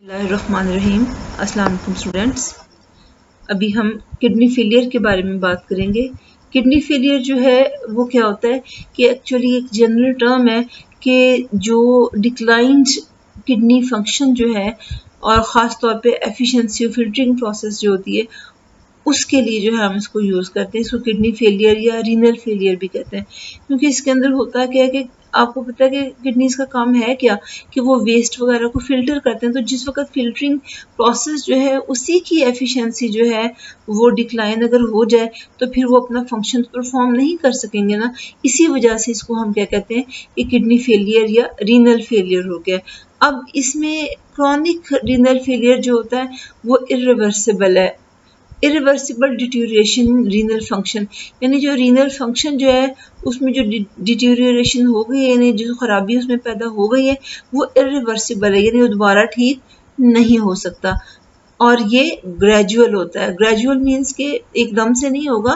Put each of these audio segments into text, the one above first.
बिस्मिल्लाहिर्रहमानिर्रहीम। अस्सलाम वालेकुम स्टूडेंट्स। अभी हम किडनी फेलियर के बारे में बात करेंगे। किडनी फेलियर जो है वो क्या होता है कि एक्चुअली एक जनरल टर्म है कि जो डिक्लाइंड किडनी फंक्शन जो है और ख़ास तौर पे एफिशिएंसी ऑफ फिल्टरिंग प्रोसेस जो होती है उसके लिए जो है हम इसको यूज़ करते हैं। इसको किडनी फेलियर या रीनल फेलियर भी कहते हैं, क्योंकि इसके अंदर होता क्या है कि आपको पता है कि किडनीज का काम है क्या कि वो वेस्ट वगैरह को फिल्टर करते हैं। तो जिस वक्त फिल्टरिंग प्रोसेस जो है उसी की एफिशिएंसी जो है वो डिक्लाइन अगर हो जाए तो फिर वो अपना फंक्शन परफॉर्म नहीं कर सकेंगे ना। इसी वजह से इसको हम क्या कहते हैं कि किडनी फेलियर या रीनल फेलियर हो गया। अब इसमें क्रॉनिक रीनल फेलियर जो होता है वो इरिवर्सिबल है। इरिवर्सिबल डिटीरिएशन रीनल फंक्शन, यानी जो रीनल फंक्शन जो है उसमें जो डिटीरिएशन हो गई है, यानी जो खराबी उसमें पैदा हो गई है वो इरिवर्सिबल है, यानी वो दोबारा ठीक नहीं हो सकता। और ये ग्रेजुअल होता है। ग्रेजुअल मीन्स के एकदम से नहीं होगा,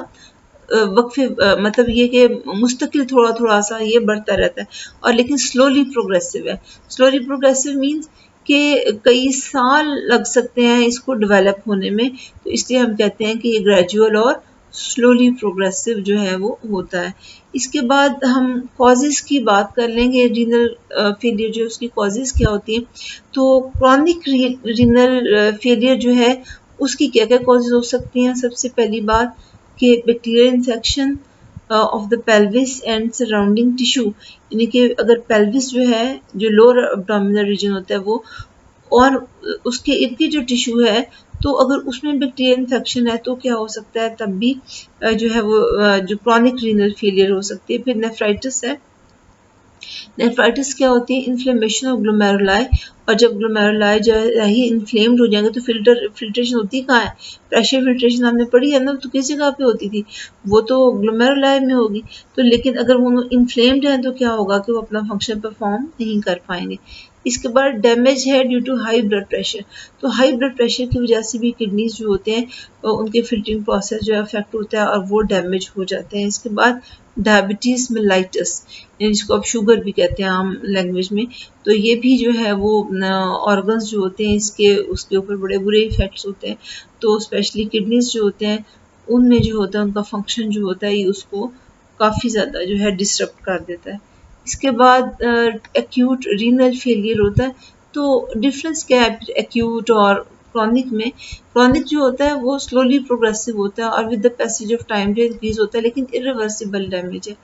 वक्फे मतलब ये कि मुस्तकिल थोड़ा थोड़ा सा ये बढ़ता रहता है, और लेकिन स्लोली प्रोग्रेसिव है। स्लोली प्रोग्रेसिव मीन्स कि कई साल लग सकते हैं इसको डेवलप होने में, तो इसलिए हम कहते हैं कि ये ग्रेजुअल और स्लोली प्रोग्रेसिव जो है वो होता है। इसके बाद हम कॉजेज़ की बात कर लेंगे। रीनल फेलियर जो उसकी कॉजेज़ क्या होती हैं, तो क्रॉनिक रीनल फेलियर जो है उसकी क्या क्या कॉजेज़ हो सकती हैं। सबसे पहली बात कि bacterial infection of the pelvis and surrounding tissue, यानी कि अगर पेल्विस जो है, जो लोअर एब्डोमिनल रीजन होता है वो, और उसके इर्द गिर्द जो टिश्यू है, तो अगर उसमें बैक्टीरियल इन्फेक्शन है तो क्या हो सकता है, तब भी जो है वो जो क्रॉनिक रीनल फेलियर हो सकती है। फिर नेफ्राइटिस है। नेफ्राइटिस क्या होती है, इन्फ्लेमेशन ऑफ ग्लोमेरुलाई, और जब ग्लोमेरुलाई जो है ही इन्फ्लेम्ड हो जाएंगे तो फिल्ट्रेशन होती कहाँ है, प्रेशर फिल्ट्रेशन हमने पढ़ी है ना, तो किस जगह पे होती थी, वो तो ग्लोमेरुलाई में होगी। तो लेकिन अगर वो इन्फ्लेम्ड है तो क्या होगा कि वो अपना फंक्शन परफॉर्म नहीं कर पाएंगे। इसके बाद डैमेज है due to high blood pressure, तो हाई ब्लड प्रेशर की वजह से भी किडनीज जो होते हैं उनके फिल्टरिंग प्रोसेस जो है अफेक्ट होता है और वो डैमेज हो जाते हैं। इसके बाद डायबिटीज़ मेलाइटस, जिसको आप शुगर भी कहते हैं आम लैंग्वेज में, तो ये भी जो है वो ऑर्गन्स जो होते हैं इसके उसके ऊपर बड़े बुरे इफ़ेक्ट्स होते हैं। तो स्पेशली किडनीज जो होते हैं उनमें जो होता है उनका फंक्शन जो होता है ये उसको काफ़ी ज़्यादा जो है डिस्टर्ब कर देता है। इसके बाद एक्यूट रीनल फेलियर होता है। तो डिफरेंस क्या है एक्यूट और क्रॉनिक में? क्रॉनिक जो होता है वो स्लोली प्रोग्रेसिव होता है और with the passage of time जो इंक्रीज होता है, लेकिन इरिवर्सिबल डैमेज है।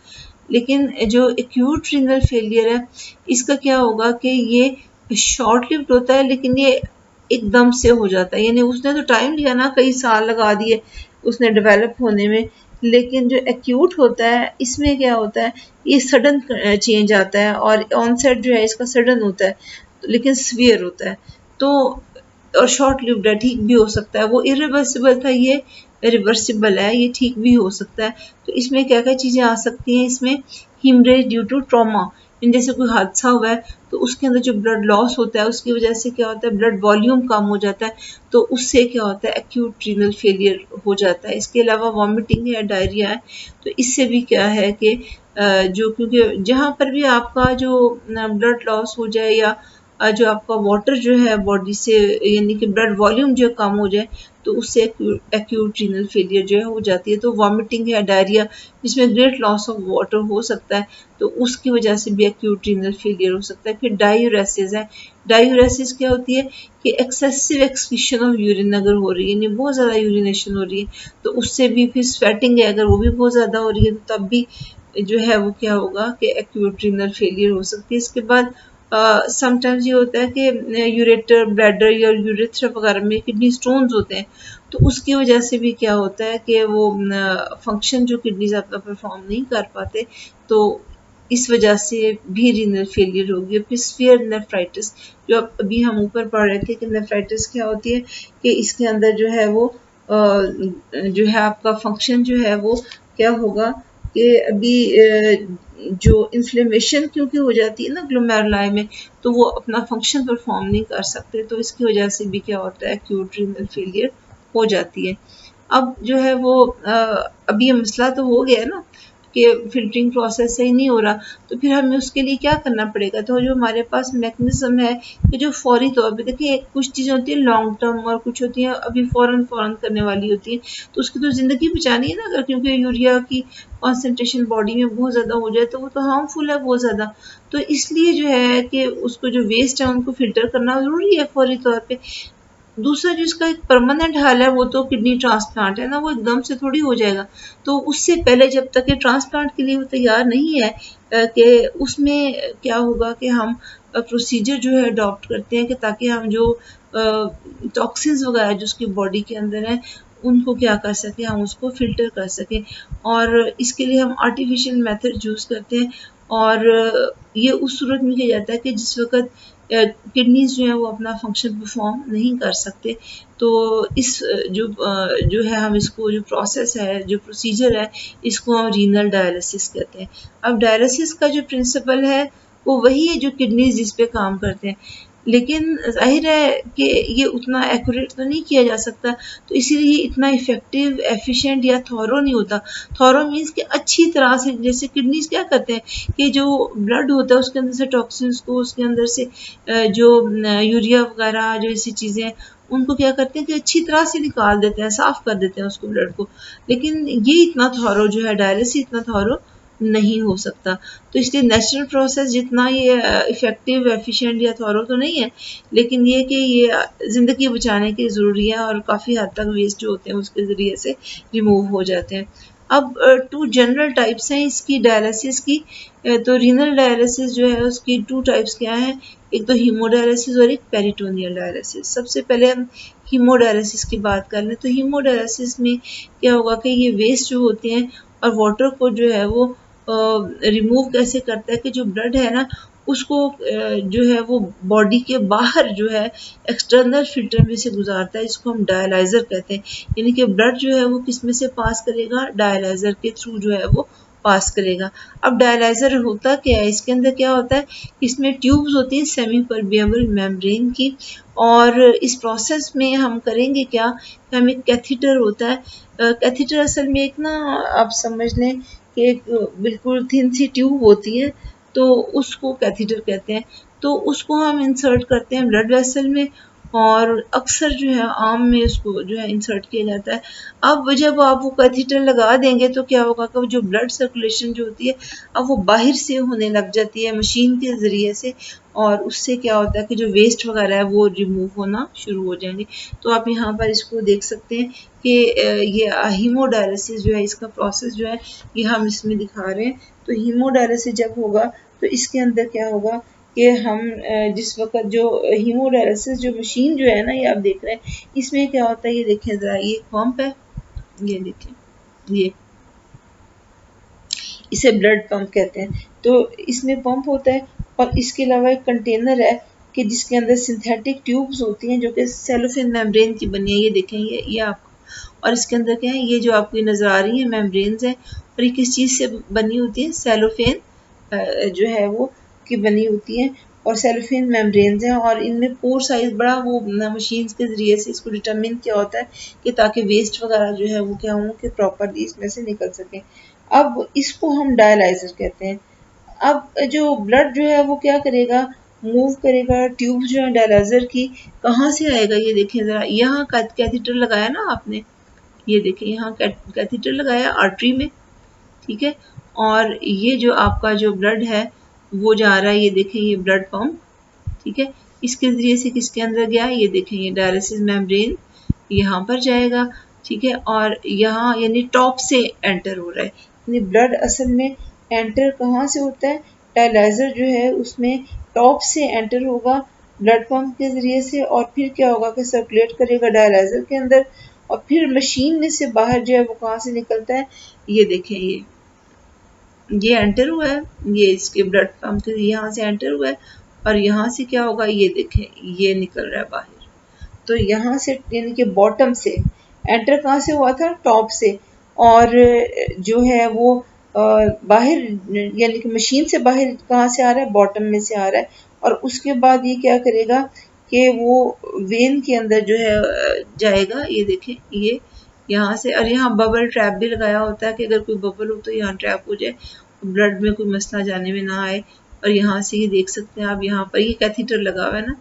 लेकिन जो एक्यूट रीनल फेलियर है इसका क्या होगा कि ये शॉर्ट लिव्ड होता है, लेकिन ये एकदम से हो जाता है, यानी उसने तो टाइम लिया ना, कई साल लगा दिए उसने डेवलप होने में। लेकिन जो एक्यूट होता है इसमें क्या होता है, ये सडन चेंज आता है और ऑनसेट जो है इसका सडन होता है, लेकिन सीवियर होता है। तो और शॉर्ट लिव्ड है, ठीक भी हो सकता है। वो इरिवर्सिबल था, ये रिवर्सिबल है, ये ठीक भी हो सकता है। तो इसमें क्या क्या चीज़ें आ सकती हैं, इसमें हीमरेज ड्यू टू ट्रॉमा, जैसे कोई हादसा हुआ है तो उसके अंदर जो ब्लड लॉस होता है उसकी वजह से क्या होता है, ब्लड वॉल्यूम कम हो जाता है, तो उससे क्या होता है एक्यूट रीनल फेलियर हो जाता है। इसके अलावा वॉमिटिंग है, डायरिया है, तो इससे भी क्या है कि जो, क्योंकि जहाँ पर भी आपका जो ब्लड लॉस हो जाए या जो आपका वाटर जो है बॉडी से, यानी कि ब्लड वॉल्यूम जो कम हो जाए, तो उससे एक्यूट रीनल फेलियर जो है हो जाती है। तो वॉमिटिंग है, डायरिया, जिसमें ग्रेट लॉस ऑफ वाटर हो सकता है, तो उसकी वजह से भी एक्यूट रीनल फेलियर हो सकता है। फिर डायूरेसिस है। डायूरेसिस क्या होती है कि एक्सेसिव एक्सक्रीशन ऑफ यूरिन अगर हो रही है, यानी बहुत ज़्यादा यूरिनेशन हो रही है, तो उससे भी, फिर स्वेटिंग है अगर वो भी बहुत ज़्यादा हो रही है, तो तब भी जो है वो क्या होगा कि एक्यूट रीनल फेलियर हो सकती है। इसके बाद समटाइम्स ये होता है कि यूरेटर, ब्लैडर या यूरेथ्रा वगैरह में किडनी स्टोन्स होते हैं, तो उसकी वजह से भी क्या होता है कि वो फंक्शन जो किडनीज अपना परफॉर्म नहीं कर पाते, तो इस वजह से भी रीनल फेलियर होगी। फिर स्फीयर नेफ्राइटिस, जो अभी हम ऊपर पढ़ रहे थे कि नेफ्राइटिस क्या होती है कि इसके अंदर जो है वो जो है आपका फंक्शन जो है वो क्या होगा कि अभी जो इन्फ्लेमेशन क्योंकि हो जाती है ना ग्लोमेरुलाई में, तो वो अपना फंक्शन परफॉर्म नहीं कर सकते, तो इसकी वजह से भी क्या होता है एक्यूट रीनल फेलियर हो जाती है। अब जो है वो अभी ये मसला तो हो गया ना, कि फिल्टरिंग प्रोसेस सही नहीं हो रहा, तो फिर हमें उसके लिए क्या करना पड़ेगा। तो जो हमारे पास मैकेनिज्म है कि जो फौरी तौर पे, देखिए कुछ चीज़ें होती हैं लॉन्ग टर्म और कुछ होती हैं अभी फ़ौरन फ़ौरन करने वाली होती है, तो उसकी तो ज़िंदगी बचानी है ना। अगर क्योंकि यूरिया की कॉन्सेंट्रेशन बॉडी में बहुत ज़्यादा हो जाए तो वो तो हार्मफुल है बहुत ज़्यादा। तो इसलिए जो है कि उसको जो वेस्ट है उनको फ़िल्टर करना ज़रूरी है फ़ौरी तौर पे। दूसरा जो इसका एक परमानेंट हल है वो तो किडनी ट्रांसप्लांट है ना, वो एकदम से थोड़ी हो जाएगा। तो उससे पहले जब तक ये ट्रांसप्लांट के लिए वो तैयार नहीं है कि उसमें क्या होगा कि हम प्रोसीजर जो है अडॉप्ट करते हैं कि ताकि हम जो टॉक्सिन्स वगैरह जो उसकी बॉडी के अंदर है उनको क्या कर सकें, हम उसको फ़िल्टर कर सकें। और इसके लिए हम आर्टिफिशियल मेथड यूज़ करते हैं। और ये उस सूरत में किया जाता है कि जिस वक़्त किडनीज़ जो हैं वो अपना फंक्शन परफॉर्म नहीं कर सकते। तो इस जो है हम इसको जो प्रोसेस है, जो प्रोसीजर है, इसको हम रीनल डायलिसिस कहते हैं। अब डायलिसिस का जो प्रिंसिपल है वो वही है जो किडनीज़ जिस पे काम करते हैं, लेकिन ज़ाहिर है कि ये उतना एक्यूरेट तो नहीं किया जा सकता, तो इसीलिए इतना इफ़ेक्टिव, एफ़िशिएंट या थॉरो नहीं होता। थॉरो मीन्स कि अच्छी तरह से, जैसे किडनीज़ क्या करते हैं कि जो ब्लड होता है उसके अंदर से टॉक्सिन्स को, उसके अंदर से जो यूरिया वगैरह जो ऐसी चीज़ें हैं उनको क्या करते हैं कि अच्छी तरह से निकाल देते हैं, साफ़ कर देते हैं उसको ब्लड को। लेकिन ये इतना थॉरो जो है डायलिसिस इतना थॉरो नहीं हो सकता। तो इसलिए नेचुरल प्रोसेस जितना ये इफ़ेक्टिव, एफिशिएंट या थॉरो तो नहीं है, लेकिन ये कि ये ज़िंदगी बचाने के ज़रूरी है और काफ़ी हद तक वेस्ट जो होते हैं उसके ज़रिए से रिमूव हो जाते हैं। अब टू जनरल टाइप्स हैं इसकी डायलिसिस की। तो रीनल डायलिसिस जो है उसकी टू टाइप्स क्या हैं, एक तो हीमोडायलिसिस और एक पेरिटोनियल डायलिसिस। सबसे पहले हम हीमोडायलिसिस की बात कर लें तो हीमोडायलिसिस में क्या होगा कि ये वेस्ट जो होते हैं और वाटर को जो है वो रिमूव कैसे करता है कि जो ब्लड है ना उसको जो है वो बॉडी के बाहर जो है एक्सटर्नल फिल्टर में से गुजारता है, इसको हम डायलाइज़र कहते हैं। यानी कि ब्लड जो है वो किस में से पास करेगा, डायलाइज़र के थ्रू जो है वो पास करेगा। अब डायलाइज़र होता क्या है, इसके अंदर क्या होता है, इसमें ट्यूब्स होती हैं सेमी परमिएबल मेम्ब्रेन की, और इस प्रोसेस में हम करेंगे क्या कि हम एक कैथीटर होता है, कैथीटर असल में एक ना आप समझ लें कि एक बिल्कुल थिन सी ट्यूब होती है, तो उसको कैथीटर कहते हैं। तो उसको हम इंसर्ट करते हैं ब्लड वेसल में, और अक्सर जो है आम में उसको जो है इंसर्ट किया जाता है। अब जब आप वो कैथीटर लगा देंगे तो क्या होगा कि जो ब्लड सर्कुलेशन जो होती है अब वो बाहर से होने लग जाती है मशीन के ज़रिए से, और उससे क्या होता है कि जो वेस्ट वगैरह है वो रिमूव होना शुरू हो जाएंगे। तो आप यहाँ पर इसको देख सकते हैं कि ये हीमोडायलिसिस जो है इसका प्रोसेस जो है ये हम इसमें दिखा रहे हैं। तो हीमोडायलिसिस जब होगा तो इसके अंदर क्या होगा कि हम जिस वक्त जो हीमोडायलिसिस जो मशीन जो है ना ये आप देख रहे हैं, इसमें क्या होता है ये देखें ज़रा, ये पंप है, ये देखें, ये इसे ब्लड पंप कहते हैं। तो इसमें पंप होता है और इसके अलावा एक कंटेनर है कि जिसके अंदर सिंथेटिक ट्यूब्स होती हैं जो कि सेलोफेन मेम्ब्रेन की बनी है। ये देखें, ये आपको, और इसके अंदर क्या है, ये जो आपको नज़र आ रही है मेम्ब्रेन्स हैं, और ये किस चीज़ से बनी होती है, सेलोफेन जो है वो की बनी होती है, और सेलोफेन मेम्ब्रेन्स हैं, और इनमें पोर साइज बड़ा वो मशीन के ज़रिए से इसको डिटरमिन किया होता है कि ताकि वेस्ट वगैरह जो है वो क्या हो कि प्रॉपरली इसमें से निकल सके। अब इसको हम डायलाइज़र कहते हैं। अब जो ब्लड जो है वो क्या करेगा, मूव करेगा, ट्यूब जो है डायलाइज़र की कहाँ से आएगा, ये देखें ज़रा, यहाँ कैथीटर लगाया ना आपने, ये देखें यहाँ कैथीटर लगाया आर्टरी में, ठीक है, और ये जो आपका जो ब्लड है वो जा रहा है, ये देखें ये ब्लड पंप, ठीक है, इसके ज़रिए से किसके अंदर गया, ये देखें ये डायलिसिस मेम्ब्रेन यहाँ पर जाएगा, ठीक है, और यहाँ यानी टॉप से एंटर हो रहा है, यानी ब्लड असल में एंटर कहाँ से होता है, डायलाइज़र जो है उसमें टॉप से एंटर होगा ब्लड पंप के ज़रिए से, और फिर क्या होगा कि सर्कुलेट करेगा डायलाइज़र के अंदर, और फिर मशीन में से बाहर जो है वो कहाँ से निकलता है, ये देखें, ये एंटर हुआ है, ये इसके ब्लड पंप के यहाँ से एंटर हुआ है, और यहाँ से क्या होगा, ये देखें ये निकल रहा है बाहर। तो यहाँ से यानी कि बॉटम से एंटर कहाँ से हुआ था, टॉप से, और जो है वो बाहर यानी कि मशीन से बाहर कहाँ से आ रहा है, बॉटम में से आ रहा है, और उसके बाद ये क्या करेगा कि वो वेन के अंदर जो है जाएगा, ये देखें यहाँ से, और यहाँ बबल ट्रैप भी लगाया होता है कि अगर कोई बबल हो तो यहाँ ट्रैप हो जाए, ब्लड में कोई मसला जाने में ना आए। और यहाँ से ये देख सकते हैं आप, यहाँ पर ये कैथीटर लगा हुआ है ना,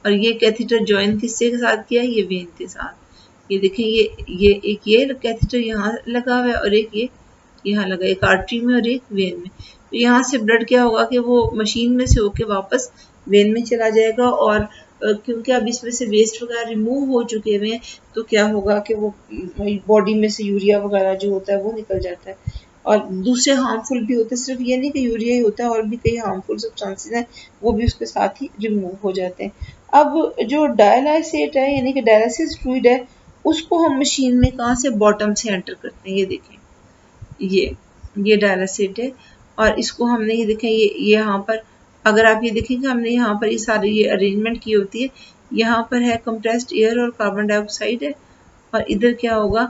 और ये कैथीटर ज्वाइन किससे के साथ किया है, ये वेन के साथ। ये देखें, ये कैथीटर यहाँ लगा हुआ है और एक ये यहाँ लगा, एक आर्टरी में और एक वेन में। तो यहाँ से ब्लड क्या होगा कि वो मशीन में से होके वापस वेन में चला जाएगा, और क्योंकि अब इसमें से वेस्ट वगैरह रिमूव हो चुके हुए हैं, तो क्या होगा कि वो बॉडी में से यूरिया वगैरह जो होता है वो निकल जाता है। और दूसरे हार्मफुल भी होते हैं, सिर्फ ये नहीं कि यूरिया ही होता है, और भी कई हार्मफुल सब्सटेंसेस हैं वो भी उसके साथ ही रिमूव हो जाते हैं। अब जो डायलाइसेट है यानी कि डायलिसिस फ्लूइड है, उसको हम मशीन में कहाँ से, बॉटम से एंटर करते हैं। ये देखें, ये डायलिसिट है, और इसको हमने ये देखें, ये यहाँ पर अगर आप ये देखेंगे, हमने यहाँ पर ये सारी ये अरेंजमेंट की होती है। यहाँ पर है कंप्रेस्ड एयर और कार्बन डाइऑक्साइड है, और इधर क्या होगा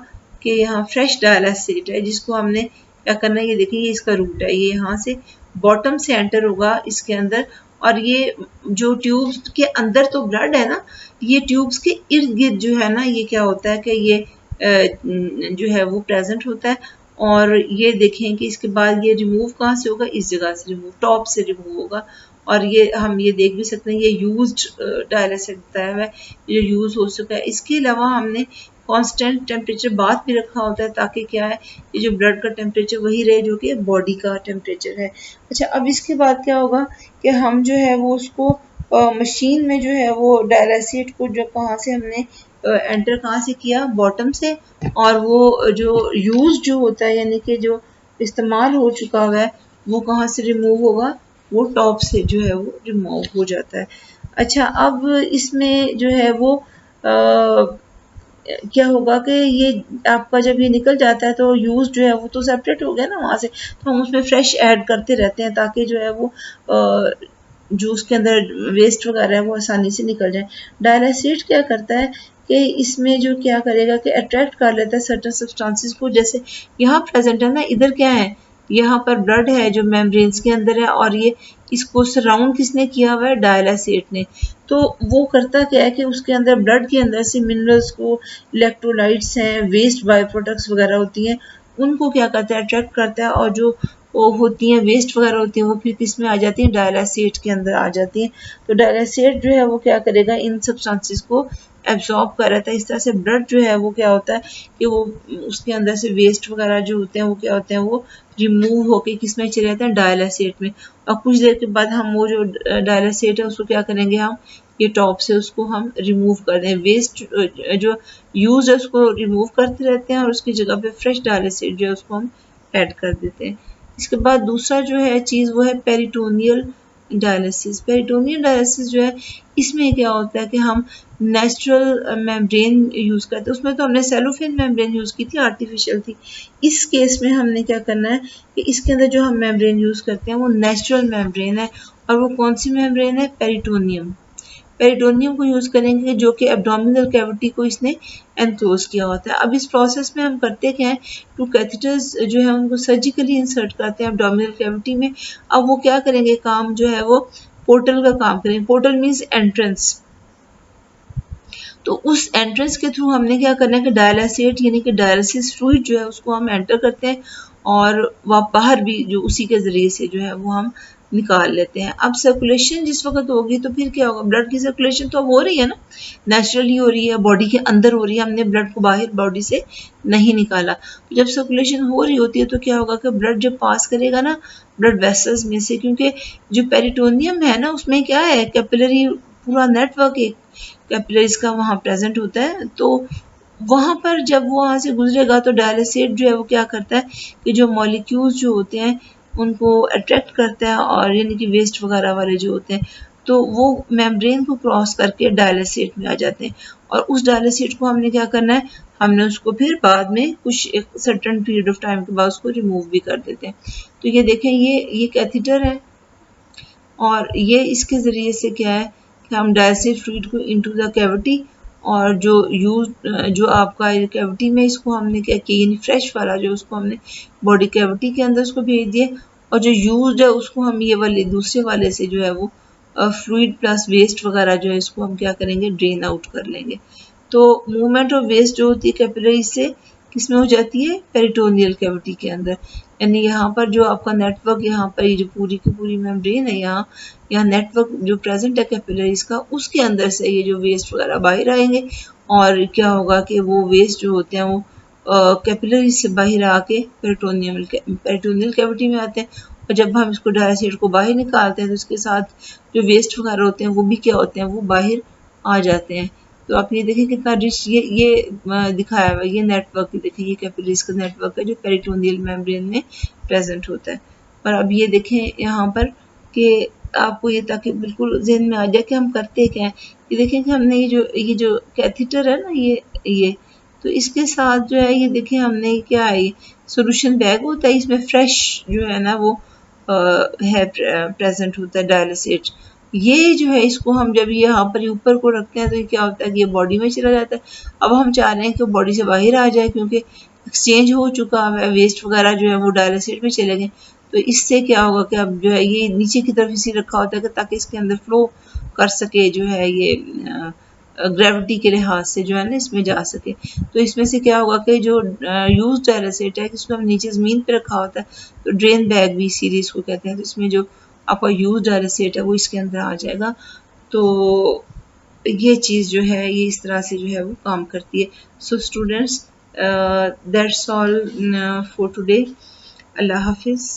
कि यहाँ फ्रेश डायलिसिट है, जिसको हमने क्या करना है, ये देखें, ये इसका रूट है, ये यहाँ से बॉटम से एंटर होगा इसके अंदर। और ये जो ट्यूब्स के अंदर तो ब्लड है ना, ये ट्यूब्स के इर्द गिर्द जो है ना, ये क्या होता है कि ये जो है वो प्रेजेंट होता है। और ये देखें कि इसके बाद ये रिमूव कहाँ से होगा, इस जगह से रिमूव, टॉप से रिमूव होगा। और ये हम ये देख भी सकते हैं, ये यूज्ड डायलिसिट बताया हुआ है, ये जो यूज हो चुका है। इसके अलावा हमने कांस्टेंट टेम्परेचर बात भी रखा होता है, ताकि क्या है, ये जो ब्लड का टेम्परेचर वही रहे जो कि बॉडी का टेम्परेचर है। अच्छा, अब इसके बाद क्या होगा कि हम जो है वो उसको मशीन में जो है वो डायलिसिट को जो कहाँ से हमने एंटर कहाँ से किया, बॉटम से। और वो जो यूज जो होता है यानी कि जो इस्तेमाल हो चुका हुआ है वो कहाँ से रिमूव होगा, वो टॉप से जो है वो रिमूव हो जाता है। अच्छा, अब इसमें जो है वो क्या होगा कि ये आपका जब ये निकल जाता है तो यूज जो है वो तो सेपरेट हो गया ना वहाँ से, तो हम उसमें फ्रेश ऐड करते रहते हैं ताकि जो है वो जो उसके अंदर वेस्ट वगैरह है वो आसानी से निकल जाए। डायलिसिट क्या करता है कि इसमें जो क्या करेगा कि अट्रैक्ट कर लेता है सर्टेन सब्सटेंसेस को। जैसे यहाँ प्रेजेंट है ना, इधर क्या है, यहाँ पर ब्लड है जो मेम्ब्रेन्स के अंदर है, और ये इसको सराउंड किसने किया हुआ है, डायलिसिट ने। तो वो करता क्या है कि उसके अंदर ब्लड के अंदर से मिनरल्स को, इलेक्ट्रोलाइट्स हैं, वेस्ट बाय प्रोडक्ट्स वगैरह होती हैं, उनको क्या करता है, अट्रैक्ट करता है। और जो वो होती हैं वेस्ट वगैरह होती हैं वो फिर किस में आ जाती हैं, डायलिसिट के अंदर आ जाती हैं। तो डायलिसिट जो है वो क्या करेगा, इन सब्सटेंसेस को एब्जॉर्ब कर रहा था। इस तरह से ब्लड जो है वो क्या होता है कि वो उसके अंदर से वेस्ट वगैरह जो होते हैं वो क्या होते हैं, वो रिमूव होके किस में चले जाते हैं, डायलिसिट में। और कुछ देर के बाद हम वो जो डायलिसिट है उसको क्या करेंगे, हम ये टॉप से उसको हम रिमूव कर दें, वेस्ट जो यूज है उसको रिमूव करते रहते हैं, और उसकी जगह पे फ्रेश डायलिसिट जो है उसको हम ऐड कर देते हैं। इसके बाद दूसरा जो है चीज़ वो है पेरिटोनियल डायलिसिस। पेरिटोनियल डायलिसिस जो है, इसमें क्या होता है कि हम नेचुरल मेम्ब्रेन यूज़ करते हैं। उसमें तो हमने सेलोफेन मेम्ब्रेन यूज़ की थी, आर्टिफिशियल थी। इस केस में हमने क्या करना है कि इसके अंदर जो हम मेम्ब्रेन यूज़ करते हैं वो नेचुरल मेम्ब्रेन है, और वो कौन सी मेम्ब्रेन है, पेरिटोनियम। पेरिटोनियम को यूज़ करेंगे जो कि एब्डोमिनल कैविटी को इसने एनक्लोज किया होता है। अब इस प्रोसेस में हम करते क्या है, टू कैथेटर्स जो है उनको सर्जिकली इंसर्ट करते हैं एब्डोमिनल कैविटी में। अब वो क्या करेंगे, काम जो है वो पोर्टल का काम करेंगे। Portal means entrance. तो उस एंट्रेंस के थ्रू हमने क्या करना है कि डायलिसिट यानी कि डायलिसिस फ्लूइड जो है उसको हम एंटर करते हैं, और वह बाहर भी जो उसी के ज़रिए से जो है वो हम निकाल लेते हैं। अब सर्कुलेशन जिस वक्त होगी तो फिर क्या होगा, ब्लड की सर्कुलेशन तो अब हो रही है ना, नेचुरली हो रही है, बॉडी के अंदर हो रही है, हमने ब्लड को बाहर बॉडी से नहीं निकाला। तो जब सर्कुलेशन हो रही होती है तो क्या होगा कि ब्लड जब पास करेगा ना ब्लड वेसल्स में से, क्योंकि जो पेरिटोनियम है ना उसमें क्या है, कैपिलरी पूरा नेटवर्क एक कैपिलरीज का वहाँ प्रेजेंट होता है। तो वहाँ पर जब वो वहाँ से गुजरेगा तो डायलिसिट जो है वो क्या करता है कि जो मॉलिक्यूल्स जो होते हैं उनको अट्रैक्ट करता है, और यानी कि वेस्ट वगैरह वाले जो होते हैं तो वो मेम्ब्रेन को क्रॉस करके डायलिसिट में आ जाते हैं। और उस डायलिसिट को हमने क्या करना है, हमने उसको फिर बाद में कुछ एक सर्टेन पीरियड ऑफ टाइम के बाद उसको रिमूव भी कर देते हैं। तो ये देखें, ये कैथीटर है, और ये इसके ज़रिए से क्या है कि हम डायलिसिस फ्लूइड को इनटू द कैविटी, और जो आपका कैविटी में इसको हमने क्या किया, यानी फ्रेश वाला जो उसको हमने बॉडी कैविटी के अंदर उसको भेज दिया, और जो यूज्ड है उसको हम ये वाले दूसरे वाले से जो है वो फ्लूइड प्लस वेस्ट वगैरह जो है इसको हम क्या करेंगे, ड्रेन आउट कर लेंगे। तो मूवमेंट ऑफ वेस्ट जो होती है कैपिलरी से किसमें हो जाती है, पेरिटोनियल कैविटी के अंदर। यानी यहाँ पर जो आपका नेटवर्क, यहाँ पर ये जो पूरी की पूरी मेम्ब्रेन है, यहाँ नेटवर्क जो प्रेजेंट है कैपिलरीज का, उसके अंदर से ये जो वेस्ट वगैरह बाहर आएंगे और क्या होगा कि वो वेस्ट जो होते हैं वो कैपिलरी से बाहर आके पेरिटोनियल कैविटी में आते हैं। और जब हम इसको डायसिड को बाहर निकालते हैं तो इसके साथ जो वेस्ट वगैरह होते हैं वो भी क्या होते हैं, वो बाहर आ जाते हैं। तो आप ये देखिए कितना रिच ये दिखाया हुआ है, ये नेटवर्क देखिए, ये कैपिलरीज का नेटवर्क है जो पेरिटोनियल मेम्ब्रेन में प्रेजेंट होता है। और अब ये देखें यहाँ पर कि आपको ये ताकि बिल्कुल ज़हन में आ जाए कि हम करते क्या हैं। ये देखें कि हमने ये जो कैथीटर है ना, ये तो इसके साथ जो है ये देखें हमने क्या है, सोल्यूशन बैग होता है, इसमें फ्रेश जो है ना वो है प्रेजेंट होता है डायलिसिट। ये जो है इसको हम जब ये यहाँ पर ऊपर को रखते हैं तो ये क्या होता है कि ये बॉडी में चला जाता है। अब हम चाह रहे हैं कि बॉडी से बाहर आ जाए क्योंकि एक्सचेंज हो चुका है, वेस्ट वगैरह जो है वो डायलिसिट में चले गए। तो इससे क्या होगा कि अब जो है ये नीचे की तरफ इसी रखा होता है कि ताकि इसके अंदर फ्लो कर सके, जो है ये ग्रेविटी के लिहाज से जो है ना इसमें जा सके। तो इसमें से क्या होगा कि जो यूज डायलिसिट है इसको हम नीचे ज़मीन पे रखा होता है, तो ड्रेन बैग भी सीरीज को कहते हैं। तो इसमें जो आपका यूज डायलिसिट है वो इसके अंदर आ जाएगा। तो ये चीज़ जो है ये इस तरह से जो है वो काम करती है। So students, that's all for today. अल्लाह हाफिज़।